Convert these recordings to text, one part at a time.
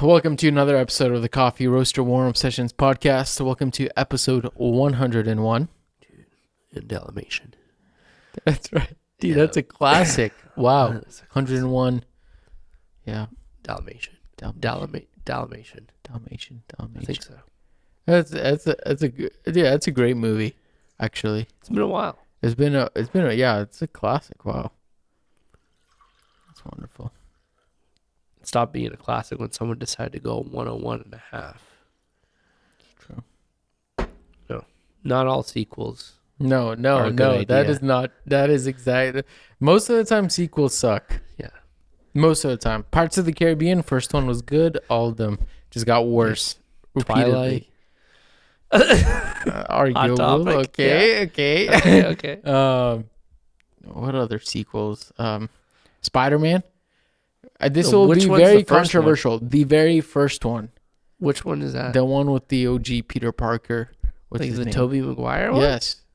Welcome to another episode of the Coffee Roaster Warm Up Sessions podcast. Welcome to episode 101. Dude, in Dalmatian. That's right. Dude, Yeah. that's a classic. Wow. That's a 101. Yeah. Dalmatian. Dalmatian. Dalmatian. I think so. That's a great movie, actually. It's been a while. It's a classic. Wow. That's wonderful. It stopped being a classic when someone decided to go 101 and a half. It's true. No, not all sequels. No. idea. That is exactly. Most of the time, sequels suck. Yeah. Most of the time. Parts of the Caribbean, first one was good. All of them just got worse. Repeatedly. Arguable. topic, Okay. Okay. What other sequels? Spider-Man. This So will which be one's very the first one? controversial. The very first one. Which one is that? The one with the OG Peter Parker. What's Like his the name? Tobey Maguire one?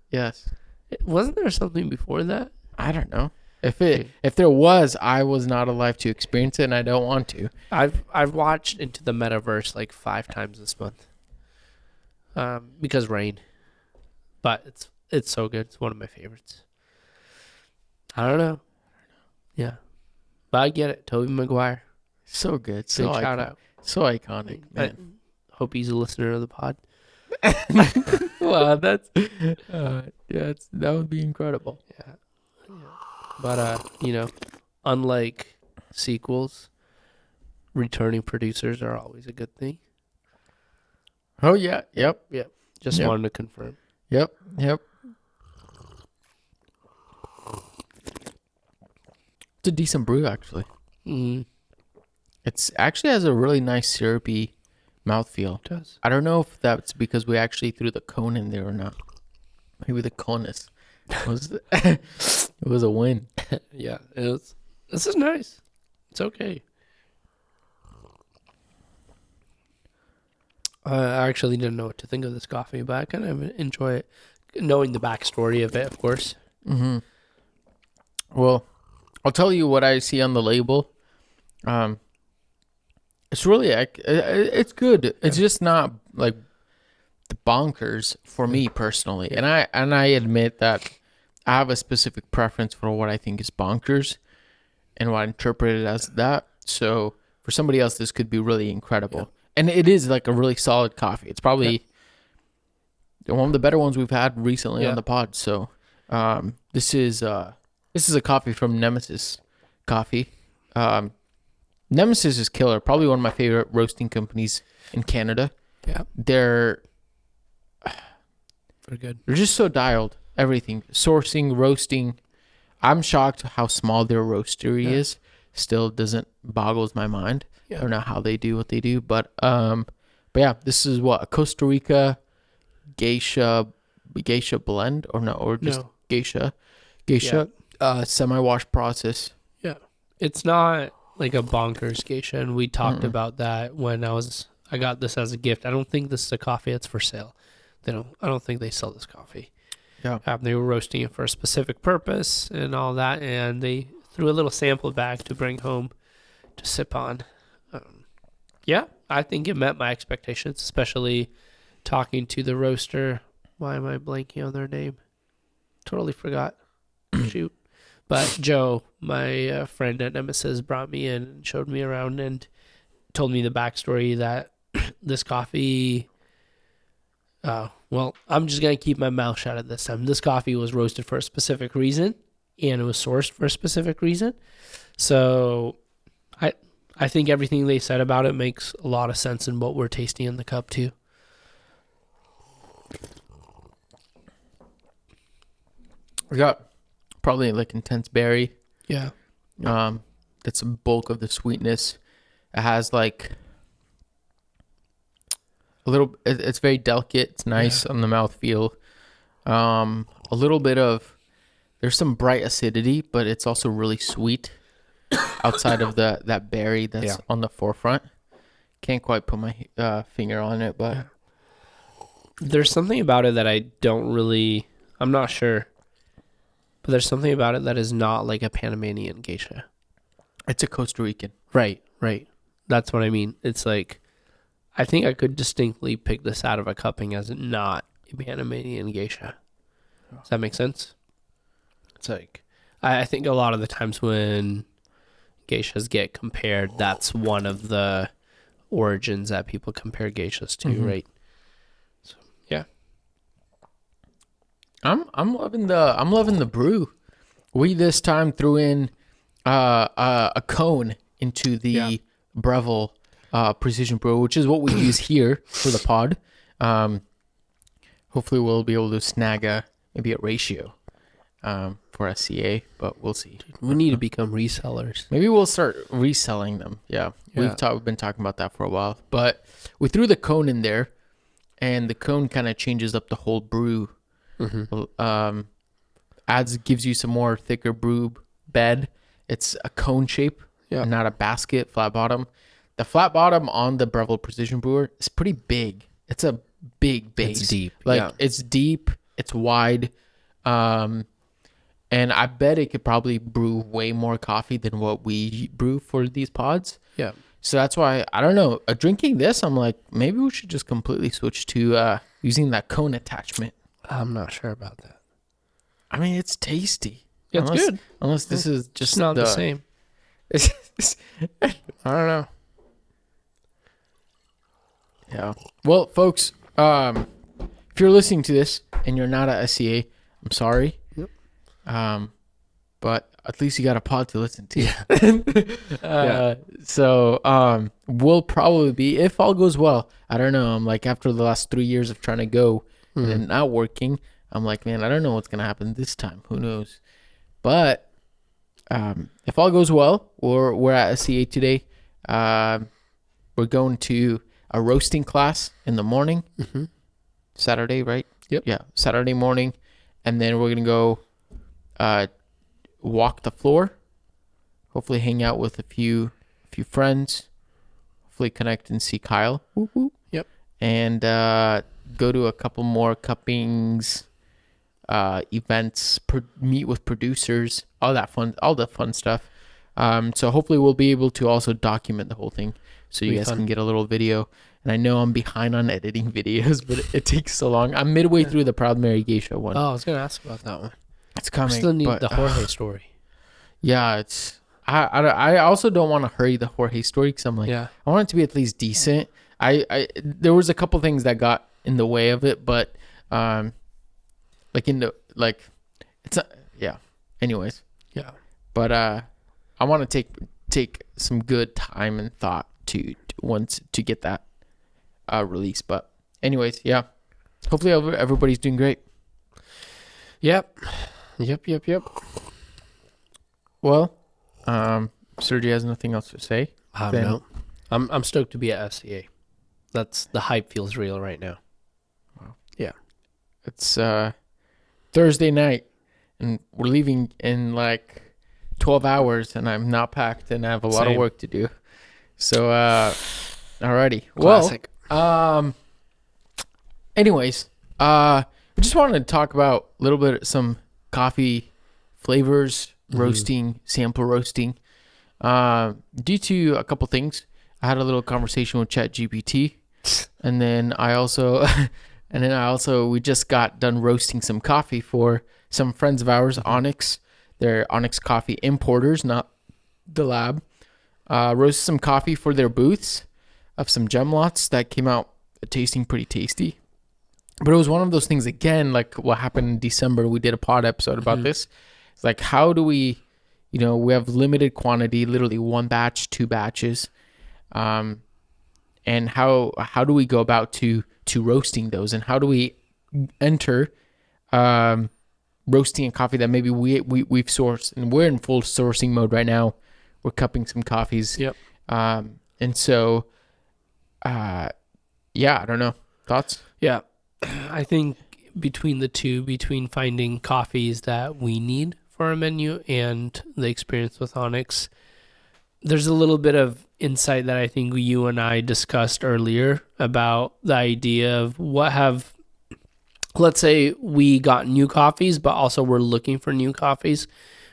Yes. Wasn't there something before that? I don't know. If there was, I was not alive to experience it, and I don't want to. I've watched Into the Metaverse like 5 times this month. Because rain. But it's so good. It's one of my favorites. I don't know. Yeah. But I get it. Tobey Maguire. So good. Big So shout out. So iconic, I man. hope he's a listener of the pod. Wow, that would be incredible. Yeah. But unlike sequels, returning producers are always a good thing. Oh yeah, yep. Just Yep. wanted to confirm. Yep. It's a decent brew, actually. Mm, It's actually has a really nice syrupy mouthfeel. it does. I don't know if that's because we actually threw the cone in there or not. Maybe the conus was it was a win. Yeah. This is nice. It's okay. I actually didn't know what to think of this coffee, but I kind of enjoy it. Knowing the backstory of it, of course. Mm-hmm. Well, I'll tell you what I see on the label. It's really it's good. It's just not like the bonkers for me personally, and I admit that I have a specific preference for what I think is bonkers, and what I interpret it as that. So for somebody else, this could be really incredible, and it is like a really solid coffee. It's probably one of the better ones we've had recently on the pod. So this is a coffee from Nemesis Coffee. Nemesis is killer. Probably one of my favorite roasting companies in Canada. Yeah. They're Good. They're just so dialed. Everything. Sourcing, roasting. I'm shocked how small their roastery is. Still doesn't boggles my mind. Yeah. I don't know how they do what they do. But yeah, this is what, a Costa Rica geisha blend or just No. geisha semi-wash process. Yeah. It's not like a bonkers geisha, and we talked about that when I got this as a gift. I don't think this is a coffee that's for sale. I don't think they sell this coffee. Yeah. They were roasting it for a specific purpose and all that, and they threw a little sample bag to bring home to sip on. Yeah, I think it met my expectations, especially talking to the roaster. Why am I blanking on their name? Totally forgot. Shoot. But Joe, my friend at Nemesis, brought me in and showed me around and told me the backstory that this coffee... well, I'm just going to keep my mouth shut at this time. This coffee was roasted for a specific reason, and it was sourced for a specific reason. So I think everything they said about it makes a lot of sense in what we're tasting in the cup, too. We got probably like intense berry. Yeah. That's a bulk of the sweetness. It has like a little. It's very delicate. It's nice on the mouthfeel. A little bit of. There's some bright acidity, but it's also really sweet. Outside of that berry that's on the forefront, can't quite put my finger on it, but there's something about it that I'm not sure. But there's something about it that is not like a Panamanian geisha. It's a Costa Rican. Right. That's what I mean. It's like, I think I could distinctly pick this out of a cupping as not a Panamanian geisha. Does that make sense? It's like, I think a lot of the times when geishas get compared, that's one of the origins that people compare geishas to, right? So yeah, I'm loving the brew. We this time threw in a cone into the Breville precision brew, which is what we use here for the pod. Hopefully we'll be able to snag maybe a ratio for SCA, but we'll see. we need to become resellers. Maybe we'll start reselling them. Yeah. We've been talking about that for a while. But we threw the cone in there, and the cone kind of changes up the whole brew. Gives you some more thicker brew bed. It's a cone shape, not a basket, flat bottom. The flat bottom on the Breville Precision Brewer is pretty big. It's a big base. It's deep. It's deep, it's wide. And I bet it could probably brew way more coffee than what we brew for these pods. Yeah. So that's why, I don't know, drinking this, I'm like, maybe we should just completely switch to using that cone attachment. I'm not sure about that. I mean, it's tasty. Yeah, it's good. Unless this is just It's not the same. I don't know. Yeah. Well, folks, if you're listening to this and you're not at SCA, I'm sorry. Yep. But at least you got a pod to listen to. Yeah. So we'll probably be, if all goes well, I don't know. I'm like, after the last 3 years of trying to go and it not working, I'm like, man, I don't know what's gonna happen this time. Who knows? But if all goes well, we're at SCA today. We're going to a roasting class in the morning. Saturday, right? Yep. Yeah, Saturday morning, and then we're gonna go walk the floor. Hopefully, hang out with a few friends. Hopefully, connect and see Kyle. Woo-hoo. Yep. And go to a couple more cuppings, events, meet with producers, all the fun stuff. So hopefully, we'll be able to also document the whole thing, so you guys can get a little video. And I know I'm behind on editing videos, but it takes so long. I'm midway through the Proud Mary Geisha one. Oh, I was gonna ask about that one. It's coming. I still need the Jorge story. Yeah, it's. I also don't want to hurry the Jorge story because I'm like, I want it to be at least decent. There was a couple things that got in the way of it, but it's not, Anyways. Yeah. But I want to take some good time and thought to get that released. But anyways, yeah. Hopefully everybody's doing great. Yep. Well, Sergio has nothing else to say. No. I'm stoked to be at SCA. That's the hype feels real right now. Wow. Yeah. It's Thursday night, and we're leaving in like 12 hours, and I'm not packed, and I have a lot of work to do. So, alrighty. Classic. Well, anyways, we just wanted to talk about a little bit some coffee flavors, roasting, sample roasting. Due to a couple things, I had a little conversation with ChatGPT, and then I also, we just got done roasting some coffee for some friends of ours, Onyx. They're Onyx Coffee importers, not the lab. Roasted some coffee for their booths of some gem lots that came out tasting pretty tasty. But it was one of those things, again, like what happened in December. We did a pod episode about this. It's like, how do we, we have limited quantity, literally one batch, 2 batches. And how do we go about to roasting those? And how do we enter roasting a coffee that maybe we've sourced, and we're in full sourcing mode right now. We're cupping some coffees. Yep. And so, I don't know. Thoughts? Yeah. I think between finding coffees that we need for our menu and the experience with Onyx, there's a little bit of insight that I think you and I discussed earlier about the idea of let's say we got new coffees, but also we're looking for new coffees,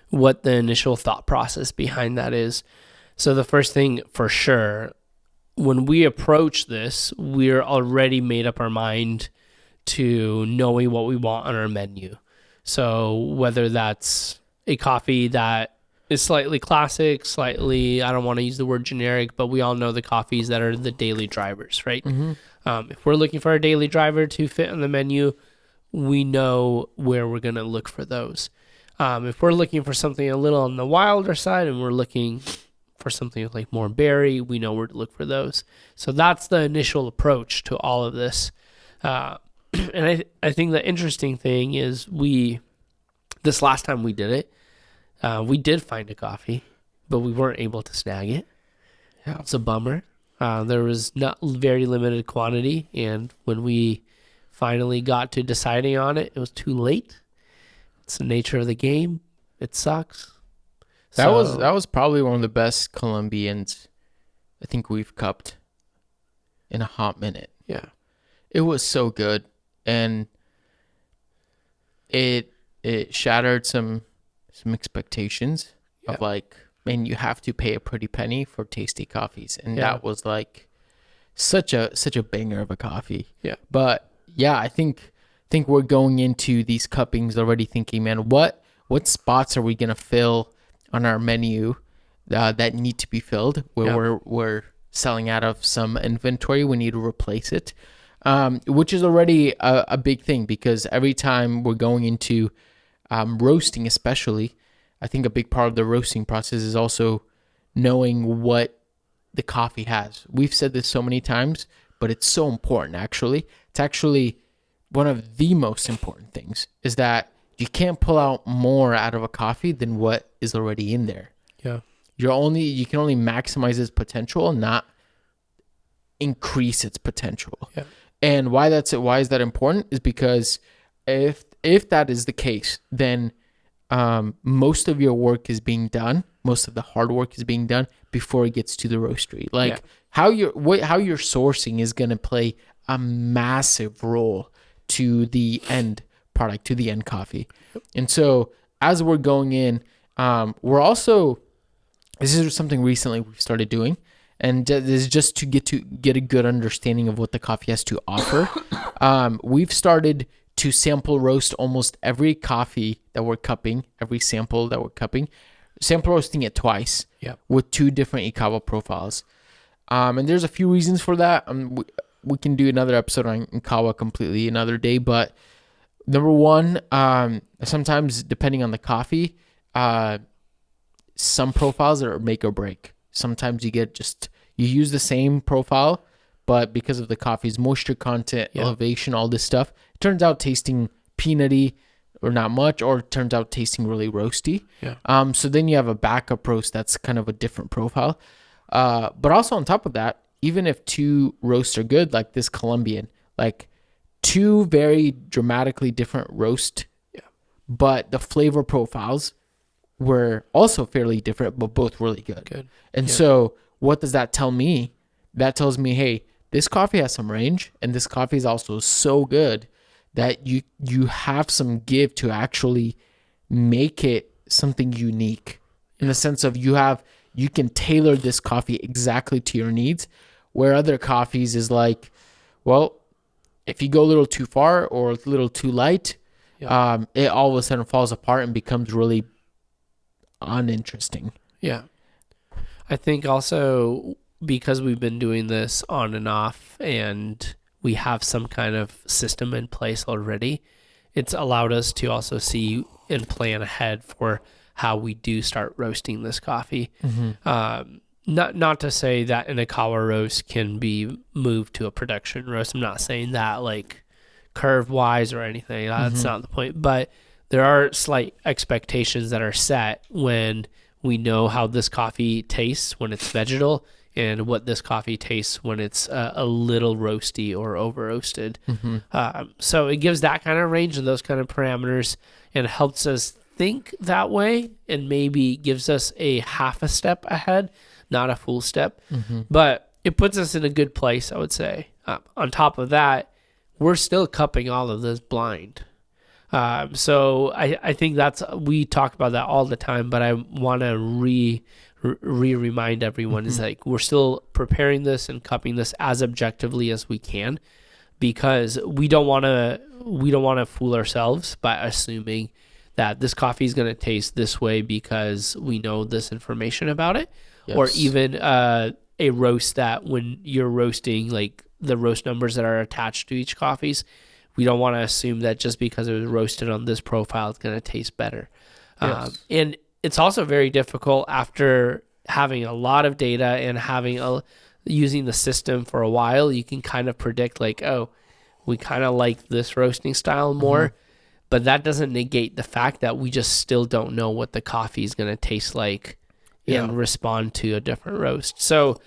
what the initial thought process behind that is. So the first thing for sure, when we approach this, we're already made up our mind to knowing what we want on our menu. So whether that's a coffee that is slightly classic, slightly, I don't want to use the word generic, but we all know the coffees that are the daily drivers, right? If we're looking for a daily driver to fit on the menu, we know where we're going to look for those. If we're looking for something a little on the wilder side and we're looking for something like more berry, we know where to look for those. So that's the initial approach to all of this. And I think the interesting thing is this last time we did it, we did find a coffee, but we weren't able to snag it. Yeah. It's a bummer. There was not very limited quantity, and when we finally got to deciding on it, it was too late. It's the nature of the game. It sucks. That was probably one of the best Colombians I think we've cupped in a hot minute. Yeah. It was so good, and it shattered some expectations of like, man, you have to pay a pretty penny for tasty coffees, and that was like such a banger of a coffee. Yeah. But yeah, I think we're going into these cuppings already thinking, man, what spots are we gonna fill on our menu that need to be filled where we're selling out of some inventory, we need to replace it, which is already a big thing, because every time we're going into roasting, especially, I think a big part of the roasting process is also knowing what the coffee has. We've said this so many times, but it's so important. Actually, it's actually one of the most important things, is that you can't pull out more out of a coffee than what is already in there. Yeah. You can only maximize its potential, not increase its potential. Yeah. And why is that important is because if that is the case, then most of your work is being done, most of the hard work is being done before it gets to the roastery. Like how you're sourcing is going to play a massive role to the end product, to the end coffee. And so as we're going in, we're also, this is something recently we've started doing, and this is just to get a good understanding of what the coffee has to offer. We've started to sample roast almost every coffee that we're cupping, every sample that we're cupping, sample roasting it twice with 2 different Ikawa profiles. And there's a few reasons for that. We can do another episode on Ikawa completely another day, but number one, sometimes depending on the coffee, some profiles are make or break. Sometimes you use the same profile, but because of the coffee's moisture content, elevation, all this stuff, it turns out tasting peanutty or not much, or it turns out tasting really roasty. Yeah. So then you have a backup roast that's kind of a different profile. But also on top of that, even if 2 roasts are good, like this Colombian, like 2 very dramatically different roast, but the flavor profiles were also fairly different, but both really good. And so what does that tell me? That tells me, hey, this coffee has some range, and this coffee is also so good that you have some give to actually make it something unique, in the sense of you can tailor this coffee exactly to your needs, where other coffees is like, well, if you go a little too far or a little too light, it all of a sudden falls apart and becomes really uninteresting. Yeah. I think also because we've been doing this on and off and we have some kind of system in place already, it's allowed us to also see and plan ahead for how we do start roasting this coffee. Not to say that an Ikawa roast can be moved to a production roast. I'm not saying that like curve wise or anything. That's not the point. But there are slight expectations that are set when we know how this coffee tastes when it's vegetal, and what this coffee tastes when it's a little roasty or over roasted. So it gives that kind of range and those kind of parameters, and helps us think that way, and maybe gives us a half a step ahead, not a full step. But it puts us in a good place, I would say. On top of that, we're still cupping all of this blind. So I think we talk about that all the time, but I want to remind everyone is like we're still preparing this and cupping this as objectively as we can, because we don't want to fool ourselves by assuming that this coffee is going to taste this way because we know this information about it. Yes. Or even a roast that when you're roasting, like the roast numbers that are attached to each coffees, we don't want to assume that just because it was roasted on this profile, it's going to taste better. Yes. And it's also very difficult after having a lot of data and using the system for a while. You can kind of predict like, oh, we kind of like this roasting style more, but that doesn't negate the fact that we just still don't know what the coffee is going to taste like and respond to a different roast. So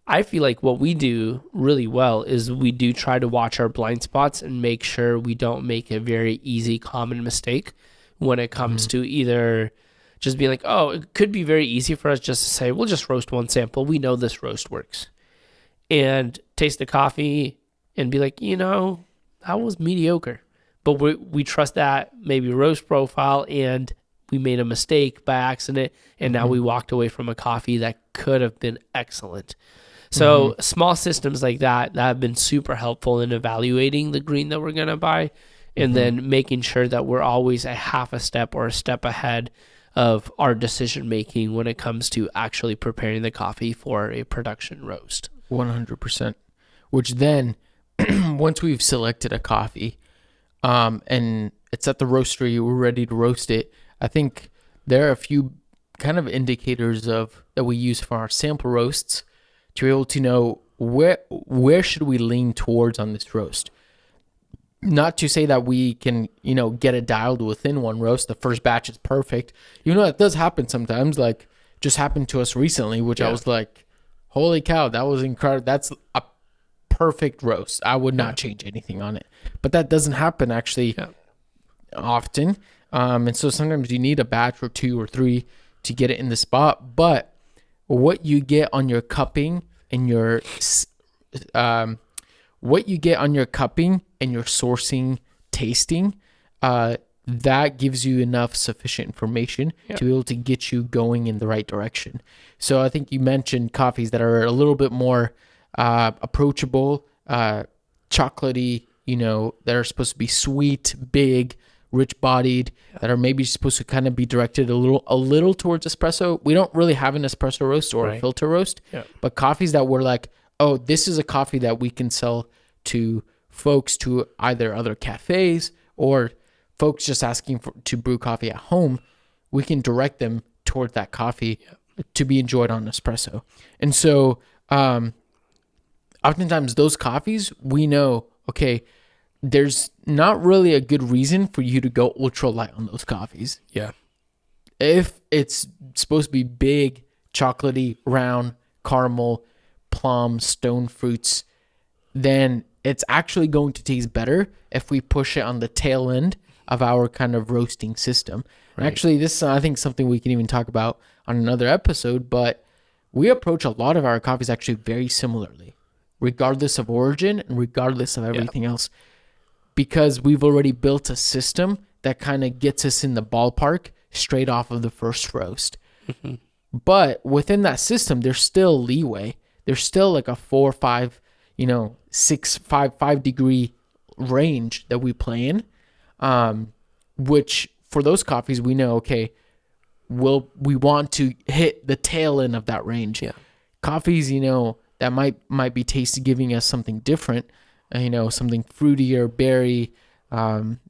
I feel like what we do really well is we do try to watch our blind spots and make sure we don't make a very easy, common mistake when it comes to either just being like, oh, it could be very easy for us just to say, we'll just roast one sample. We know this roast works. And taste the coffee and be like, that was mediocre. But we trust that maybe roast profile and we made a mistake by accident and now we walked away from a coffee that could have been excellent. So small systems like that have been super helpful in evaluating the green that we're going to buy and then making sure that we're always a half a step or a step ahead of our decision making when it comes to actually preparing the coffee for a production roast. 100%. Which then, once we've selected a coffee and it's at the roastery, we're ready to roast it, I think there are a few kind of indicators that we use for our sample roasts to be able to know where should we lean towards on this roast. Not to say that we can, get it dialed within one roast. The first batch is perfect. That does happen sometimes, like just happened to us recently, which I was like, holy cow, that was incredible. That's a perfect roast. I would not change anything on it. But that doesn't happen actually often. And so sometimes you need a batch or 2 or 3 to get it in the spot. But what you get on your cupping and your sourcing, tasting, that gives you enough sufficient information to be able to get you going in the right direction. So I think you mentioned coffees that are a little bit more approachable, chocolatey, that are supposed to be sweet, big, rich-bodied, that are maybe supposed to kind of be directed a little towards espresso. We don't really have an espresso roast or a filter roast, but coffees that were like, oh, this is a coffee that we can sell to folks to either other cafes or folks just asking to brew coffee at home. We can direct them toward that coffee to be enjoyed on espresso. And so oftentimes those coffees, we know, okay, there's not really a good reason for you to go ultra light on those coffees. Yeah. If it's supposed to be big, chocolatey, round, caramel, plum, stone fruits, then it's actually going to taste better if we push it on the tail end of our kind of roasting system. Right. Actually, this is, I think, something we can even talk about on another episode, but we approach a lot of our coffees actually very similarly, regardless of origin and regardless of everything else, because we've already built a system that kind of gets us in the ballpark straight off of the first roast. But within that system, there's still leeway. There's still like a 4, 5, 6, 5 degree range that we play in, which for those coffees, we know, okay, we want to hit the tail end of that range. Yeah. Coffees, that might be tasty, giving us something different, something fruitier, berry,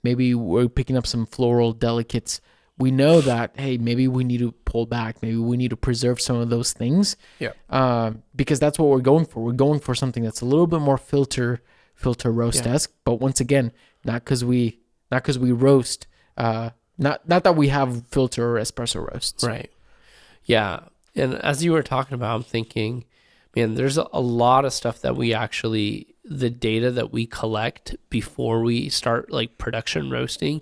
maybe we're picking up some floral delicates. We know that, hey, maybe we need to pull back. Maybe we need to preserve some of those things. Yeah. Because that's what we're going for. We're going for something that's a little bit more filter roast-esque. But once again, not because we roast, not that we have filter or espresso roasts. Right. Yeah. And as you were talking about, I'm thinking, man, there's a lot of stuff that the data that we collect before we start like production roasting,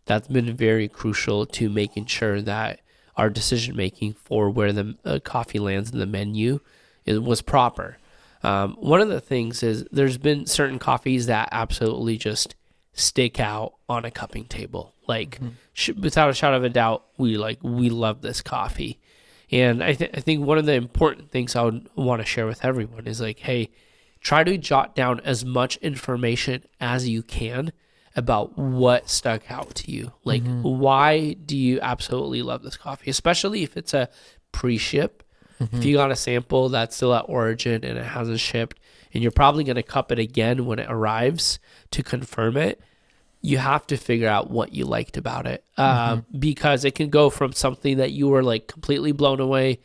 that's been very crucial to making sure that our decision making for where the coffee lands in the menu was proper. One of the things is there's been certain coffees that absolutely just stick out on a cupping table. Like without a shadow of a doubt, we love this coffee. And I think one of the important things I would want to share with everyone is like, hey, try to jot down as much information as you can about what stuck out to you. Like, why do you absolutely love this coffee? Especially if it's a pre-ship. If you got a sample that's still at origin and it hasn't shipped, and you're probably going to cup it again when it arrives to confirm it, you have to figure out what you liked about it. Because it can go from something that you were like completely blown away,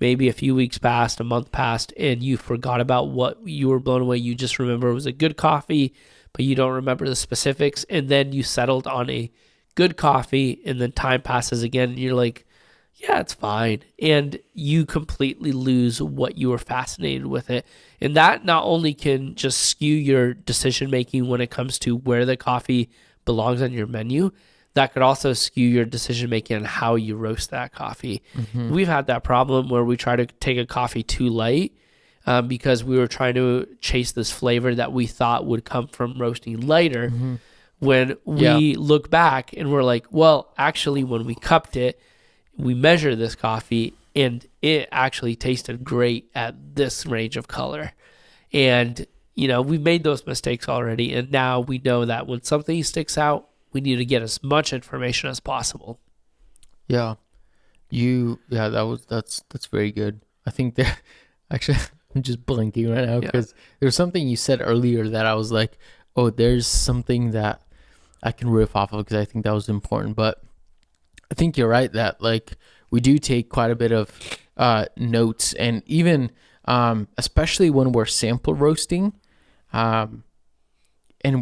maybe a few weeks passed, a month passed, and you forgot about what you were blown away. You just remember it was a good coffee, but you don't remember the specifics. And then you settled on a good coffee, and then time passes again, and you're like, yeah, it's fine. And you completely lose what you were fascinated with it. And that not only can just skew your decision making when it comes to where the coffee belongs on your menu, that could also skew your decision making on how you roast that coffee. We've had that problem where we try to take a coffee too light because we were trying to chase this flavor that we thought would come from roasting lighter. When we look back and we're like, well, actually, when we cupped it, we measure this coffee and it actually tasted great at this range of color. And, we've made those mistakes already. And now we know that when something sticks out, we need to get as much information as possible. Yeah. That's very good. I think that actually I'm just blinking right now because there was something you said earlier that I was like, oh, there's something that I can riff off of because I think that was important. But I think you're right that like we do take quite a bit of notes, and even especially when we're sample roasting, and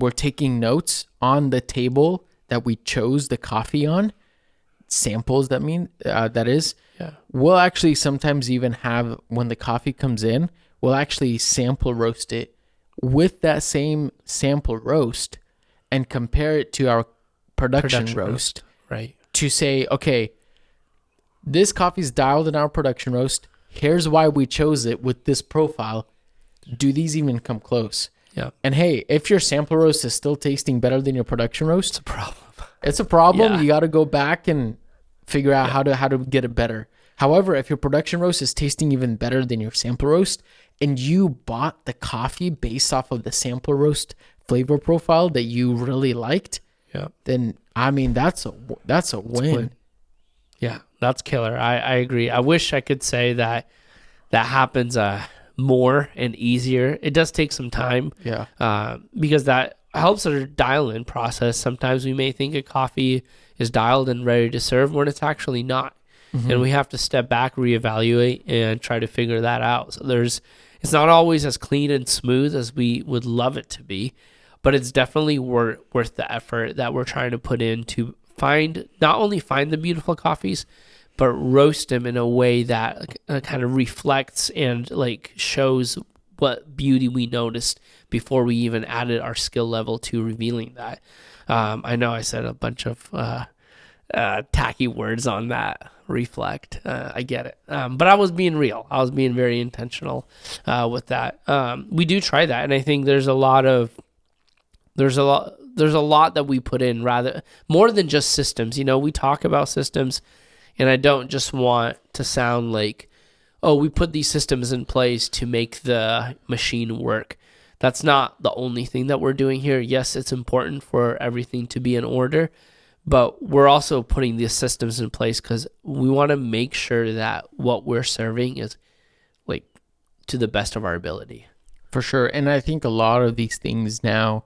we're taking notes on the table that we chose the coffee on, samples that is. We'll actually sometimes even have, when the coffee comes in, we'll actually sample roast it with that same sample roast and compare it to our production roast. Right. To say, okay, this coffee's dialed in our production roast. Here's why we chose it with this profile. Do these even come close? Yeah. And hey, if your sample roast is still tasting better than your production roast, it's a problem. It's a problem. You got to go back and figure out how to get it better. However, if your production roast is tasting even better than your sample roast, and you bought the coffee based off of the sample roast flavor profile that you really liked, then I mean that's a win. Yeah, that's killer. I agree. I wish I could say that happens more and easier. It does take some time. Because that helps our dial-in process. Sometimes we may think a coffee is dialed and ready to serve when it's actually not. And we have to step back, reevaluate, and try to figure that out. So it's not always as clean and smooth as we would love it to be, but it's definitely worth the effort that we're trying to put in to not only find the beautiful coffees, but roast them in a way that kind of reflects and like shows what beauty we noticed before we even added our skill level to revealing that. I know I said a bunch of tacky words on that. Reflect. I get it. But I was being real. I was being very intentional with that. We do try that, and I think there's a lot that we put in, rather more than just systems. We talk about systems, and I don't just want to sound like, oh, we put these systems in place to make the machine work. That's not the only thing that we're doing here. Yes, it's important for everything to be in order, but we're also putting these systems in place because we want to make sure that what we're serving is like to the best of our ability. For sure. And I think a lot of these things now,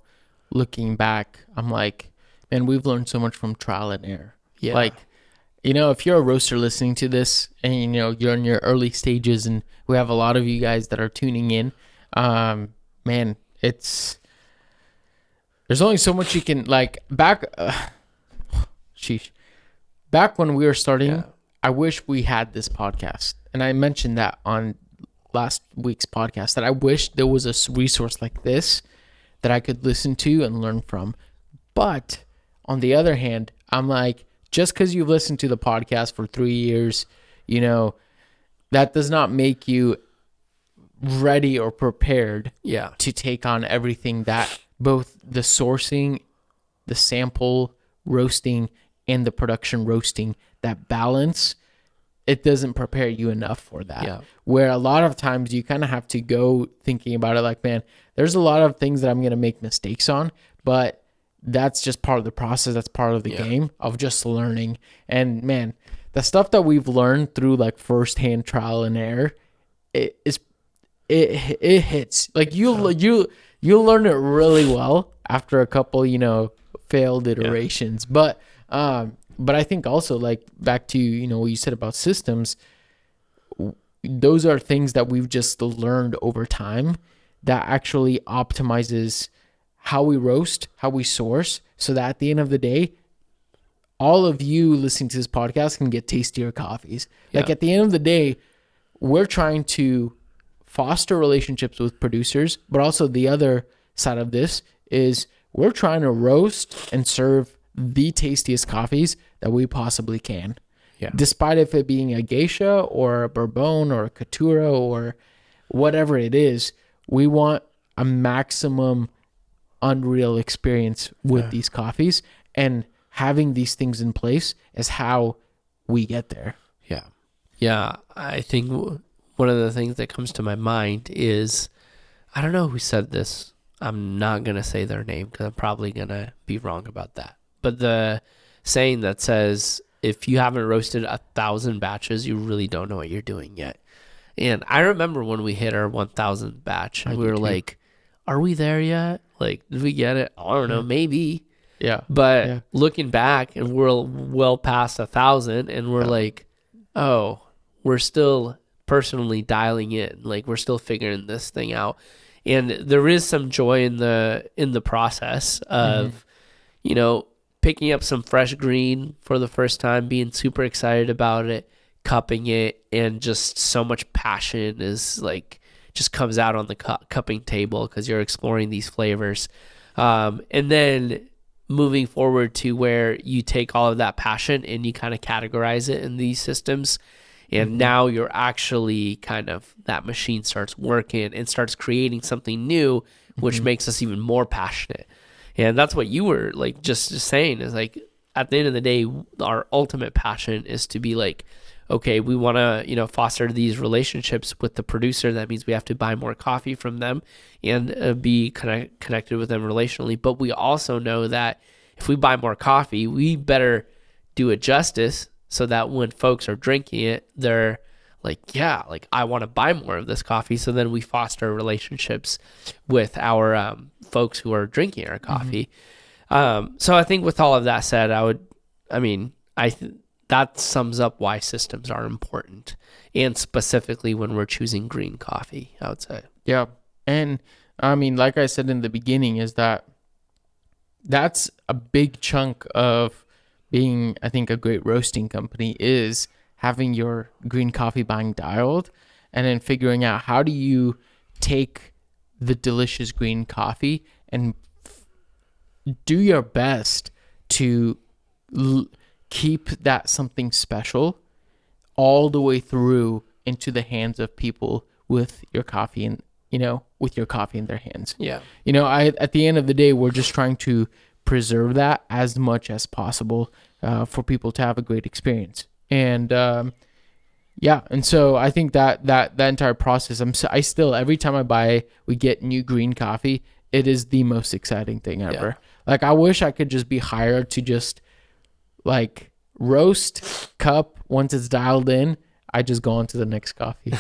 looking back, I'm like, man, we've learned so much from trial and error. Yeah. Like, if you're a roaster listening to this and, you're in your early stages, and we have a lot of you guys that are tuning in, man, there's only so much you can, like, back when we were starting, I wish we had this podcast. And I mentioned that on last week's podcast, that I wish there was a resource like this that I could listen to and learn from. But on the other hand, I'm like, just because you've listened to the podcast for 3 years, that does not make you ready or prepared to take on everything that both the sourcing, the sample roasting, and the production roasting, that balance it doesn't prepare you enough for that. Yeah. Where a lot of times you kind of have to go thinking about it like, man, there's a lot of things that I'm going to make mistakes on, but that's just part of the process. That's part of the game of just learning. And man, the stuff that we've learned through like firsthand trial and error, it hits. Like you'll learn it really well after a couple, failed iterations. But I think also like back to, what you said about systems, those are things that we've just learned over time that actually optimizes how we roast, how we source, so that at the end of the day, all of you listening to this podcast can get tastier coffees. Yeah. Like at the end of the day, we're trying to foster relationships with producers, but also the other side of this is we're trying to roast and serve the tastiest coffees that we possibly can. Yeah. Despite if it being a geisha or a bourbon or a caturra or whatever it is, we want a maximum unreal experience with these coffees, and having these things in place is how we get there. Yeah. Yeah. I think one of the things that comes to my mind is, I don't know who said this. I'm not going to say their name because I'm probably going to be wrong about that. But the saying that says, if you haven't roasted 1,000 batches, you really don't know what you're doing yet. And I remember when we hit our 1,000th batch, and we were like, are we there yet? Like, did we get it? I don't know, maybe. Yeah. But looking back, and we're well past 1,000, and we're like, oh, we're still personally dialing in. Like, we're still figuring this thing out. And there is some joy in the process of, picking up some fresh green for the first time, being super excited about it, cupping it, and just so much passion is like just comes out on the cupping table because you're exploring these flavors. And then moving forward to where you take all of that passion and you kind of categorize it in these systems. And now you're actually kind of, that machine starts working and starts creating something new, which makes us even more passionate. And that's what you were like just saying, is like, at the end of the day, our ultimate passion is to be like, okay, we want to, foster these relationships with the producer. That means we have to buy more coffee from them and be connected with them relationally. But we also know that if we buy more coffee, we better do it justice so that when folks are drinking it, they're like, yeah, like I want to buy more of this coffee. So then we foster relationships with our folks who are drinking our coffee. So I think with all of that said, that sums up why systems are important, and specifically when we're choosing green coffee, I would say. Yeah. And I mean, like I said in the beginning, is that's a big chunk of being, I think, a great roasting company, is having your green coffee buying dialed, and then figuring out how do you take the delicious green coffee and do your best to keep that something special all the way through into the hands of people with your coffee and with your coffee in their hands. Yeah. At the end of the day, we're just trying to preserve that as much as possible for people to have a great experience. And and so I think that entire process, I still, every time we get new green coffee, it is the most exciting thing ever. Yeah. Like, I wish I could just be hired to just like roast, cup. Once it's dialed in, I just go on to the next coffee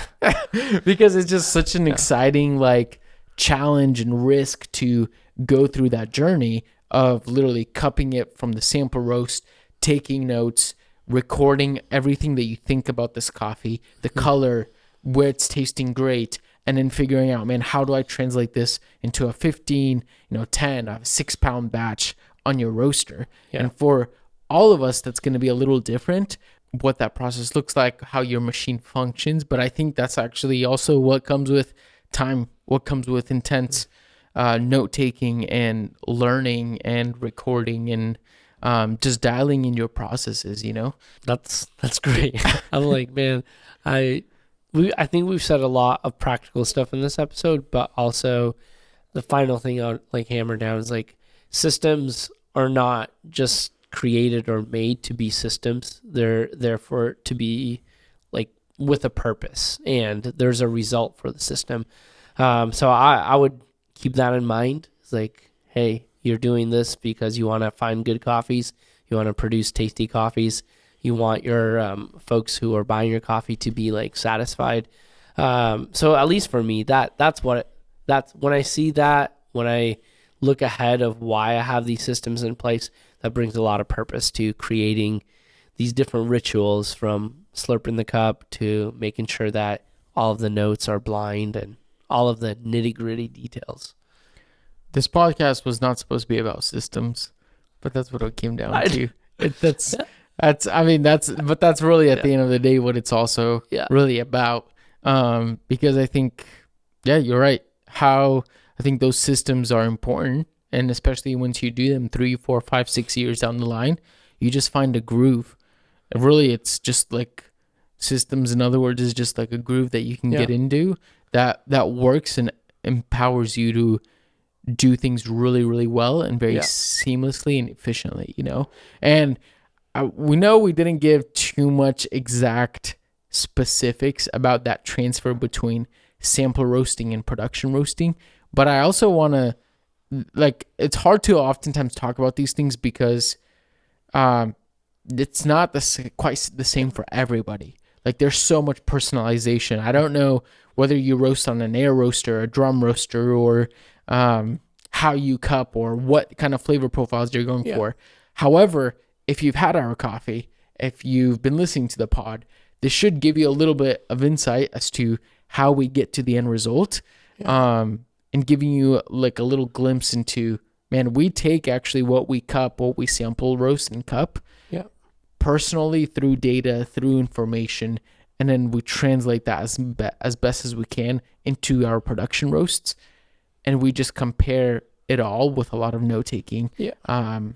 because it's just such an exciting like challenge and risk to go through that journey of literally cupping it from the sample roast, taking notes, recording everything that you think about this coffee, the color, where it's tasting great, and then figuring out, man, how do I translate this into a 15, 10, a 6-pound batch on your roaster? Yeah. And for all of us, that's going to be a little different, what that process looks like, how your machine functions. But I think that's actually also what comes with time, what comes with intense note-taking and learning and recording and just dialing in your processes, That's great. I'm like, man, I think we've said a lot of practical stuff in this episode, but also the final thing I would like hammer down is like, systems are not just created or made to be systems. They're there for to be with a purpose, and there's a result for the system. So I would keep that in mind. It's like, hey, you're doing this because you want to find good coffees. You want to produce tasty coffees. You want your folks who are buying your coffee to be like satisfied. So at least for me, that's when I see that, when I look ahead of why I have these systems in place, that brings a lot of purpose to creating these different rituals, from slurping the cup to making sure that all of the notes are blind and all of the nitty gritty details. This podcast was not supposed to be about systems, but that's what it came down to. That's really at the end of the day what it's also really about. Because I think, you're right. How I think those systems are important, and especially once you do them 3, 4, 5, 6 years down the line, you just find a groove. And really, it's just like systems. In other words, is just like a groove that you can get into that works and empowers you to do things really, really well and very seamlessly and efficiently, And we know we didn't give too much exact specifics about that transfer between sample roasting and production roasting, but I also want to, it's hard to oftentimes talk about these things because it's not quite the same for everybody. Like, there's so much personalization. I don't know whether you roast on an air roaster, a drum roaster, or how you cup, or what kind of flavor profiles you're going for. However, if you've had our coffee, if you've been listening to the pod, this should give you a little bit of insight as to how we get to the end result, and giving you like a little glimpse into, man, we take actually what we cup, what we sample, roast, and cup personally through data, through information, and then we translate that as best as we can into our production roasts, and we just compare it all with a lot of note taking. No,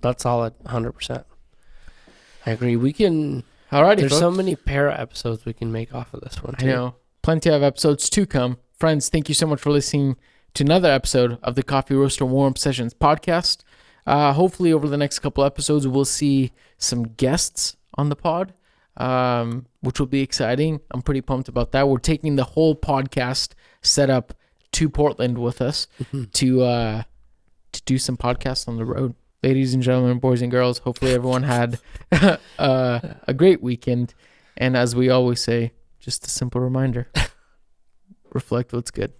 that's solid. 100%. I agree. We can. Alrighty, There's folks. so many para episodes we can make off of this one too. I know. Plenty of episodes to come. Friends, thank you so much for listening to another episode of the Coffee Roaster Warm Sessions podcast. Hopefully over the next couple episodes, we'll see some guests on the pod, which will be exciting. I'm pretty pumped about that. We're taking the whole podcast setup to Portland with us to do some podcasts on the road. Ladies and gentlemen, boys and girls, hopefully everyone had a great weekend. And as we always say, just a simple reminder, reflect what's good.